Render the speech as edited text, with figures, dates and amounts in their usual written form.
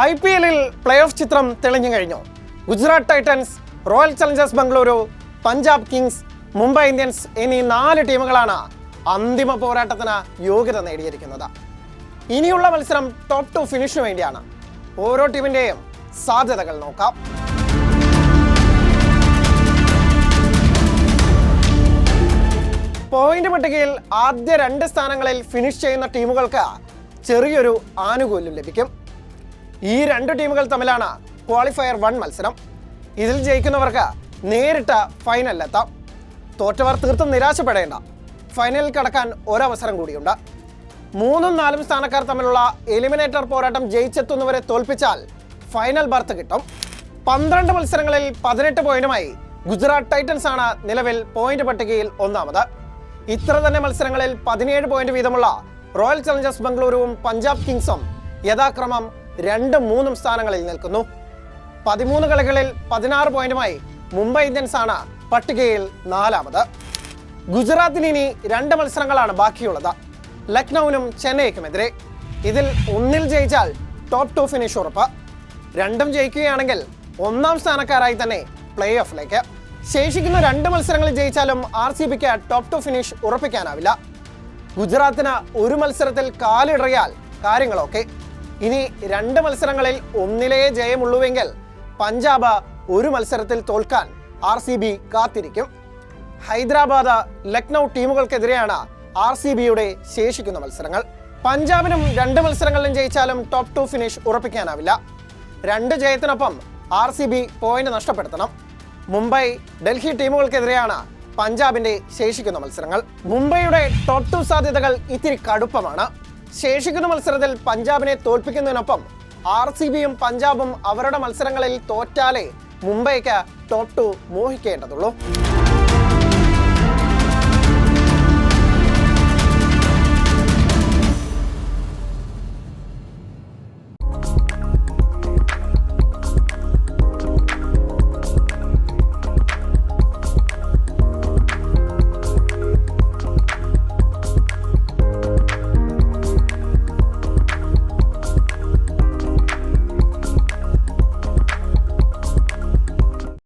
IPL-ൽ play off ചിത്രം തെളിഞ്ഞു കഴിഞ്ഞു. Gujarat Titans, royal Challengers Bengaluru, Punjab Kings, Mumbai Indians എന്നീ 4 ടീമുകളാണ് അന്തിമ പോരാട്ടത്തിന് യോഗ്യത നേടിയിരിക്കുന്നത്. ഇനിയുള്ള മത്സരം ടോപ്പ് 2 ഫിനിഷിന് വേണ്ടിയാണ്. ഓരോ ടീമിന്റെയും സാധ്യതകൾ നോക്കാം. പോയിന്റ് പട്ടികയിൽ ആദ്യ 2 സ്ഥാനങ്ങളിൽ ഫിനിഷ് ചെയ്യുന്ന ടീമുകൾക്ക് ചെറിയൊരു ആനുകൂല്യം ലഭിക്കും. ഈ 2 ടീമുകൾ തമ്മിലാണ് ക്വാളിഫയർ 1 മത്സരം. ഇതിൽ ജയിക്കുന്നവർക്ക് നേരിട്ട് ഫൈനലിലെത്താം. തോറ്റവർ തീർത്തും നിരാശപ്പെടേണ്ട. ഫൈനലിൽ കടക്കാൻ ഒരവസരം കൂടിയുണ്ട്. 3ഉം 4ഉം സ്ഥാനക്കാർ തമ്മിലുള്ള എലിമിനേറ്റർ പോരാട്ടം ജയിച്ചെത്തുന്നവരെ തോൽപ്പിച്ചാൽ ഫൈനൽ ബർത്ത് കിട്ടും. 12 മത്സരങ്ങളിൽ 18 പോയിന്റുമായി ഗുജറാത്ത് ടൈറ്റൻസ് ആണ് നിലവിൽ പോയിന്റ് പട്ടികയിൽ 1ാമത്. ഇത്ര തന്നെ മത്സരങ്ങളിൽ 17 പോയിന്റ് വീതമുള്ള റോയൽ ചലഞ്ചേഴ്സ് ബംഗളൂരുവും പഞ്ചാബ് കിങ്സും യഥാക്രമം 2ഉം 3ഉം സ്ഥാനങ്ങളിൽ നിൽക്കുന്നു. 13 കളികളിൽ 16 പോയിന്റുമായി മുംബൈ ഇന്ത്യൻസ് ആണ് പട്ടികയിൽ 4ാമത്. ഗുജറാത്തിന് ഇനി 2 മത്സരങ്ങളാണ് ബാക്കിയുള്ളത്. ലക്നൌവിനും ചെന്നൈക്കുമെതിരെ. ഇതിൽ 1ൽ ജയിച്ചാൽ ടോപ്പ് 2 ഫിനിഷ് ഉറപ്പ്. 2ഉം ജയിക്കുകയാണെങ്കിൽ 1ാം സ്ഥാനക്കാരായി തന്നെ പ്ലേ ഓഫിലേക്ക്. ശേഷിക്കുന്ന 2 മത്സരങ്ങളിൽ ജയിച്ചാലും RCBക്ക് ടോപ്പ് 2 ഫിനിഷ് ഉറപ്പിക്കാനാവില്ല. ഗുജറാത്തിന് 1 മത്സരത്തിൽ കാലിടറിയാൽ കാര്യങ്ങളൊക്കെ. ഇനി 2 മത്സരങ്ങളിൽ 1ലേ ജയമുള്ളൂവെങ്കിൽ പഞ്ചാബ് 1 മത്സരത്തിൽ തോൽക്കാൻ RCB കാത്തിരിക്കും. ഹൈദരാബാദ്, ലക്നൗ ടീമുകൾക്കെതിരെയാണ് RCBയുടെ ശേഷിക്കുന്ന മത്സരങ്ങൾ. പഞ്ചാബിനും 2 മത്സരങ്ങളിലും ജയിച്ചാലും ടോപ്പ് 2 ഫിനിഷ് ഉറപ്പിക്കാനാവില്ല. 2 ജയത്തിനൊപ്പം RCB പോയിന്റ് നഷ്ടപ്പെടുത്തണം. മുംബൈ, ഡൽഹി ടീമുകൾക്കെതിരെയാണ് പഞ്ചാബിന്റെ ശേഷിക്കുന്ന മത്സരങ്ങൾ. മുംബൈയുടെ ടോപ്പ് 2 സാധ്യതകൾ ഇത്തിരി കടുപ്പമാണ്. ശേഷിക്കുന്ന മത്സരത്തിൽ പഞ്ചാബിനെ തോൽപ്പിക്കുന്നതിനൊപ്പം RCBയും പഞ്ചാബും അവരുടെ മത്സരങ്ങളിൽ തോറ്റാലേ മുംബൈക്ക് ടോപ്പ് 2 മോഹിക്കേണ്ടതുള്ളൂ.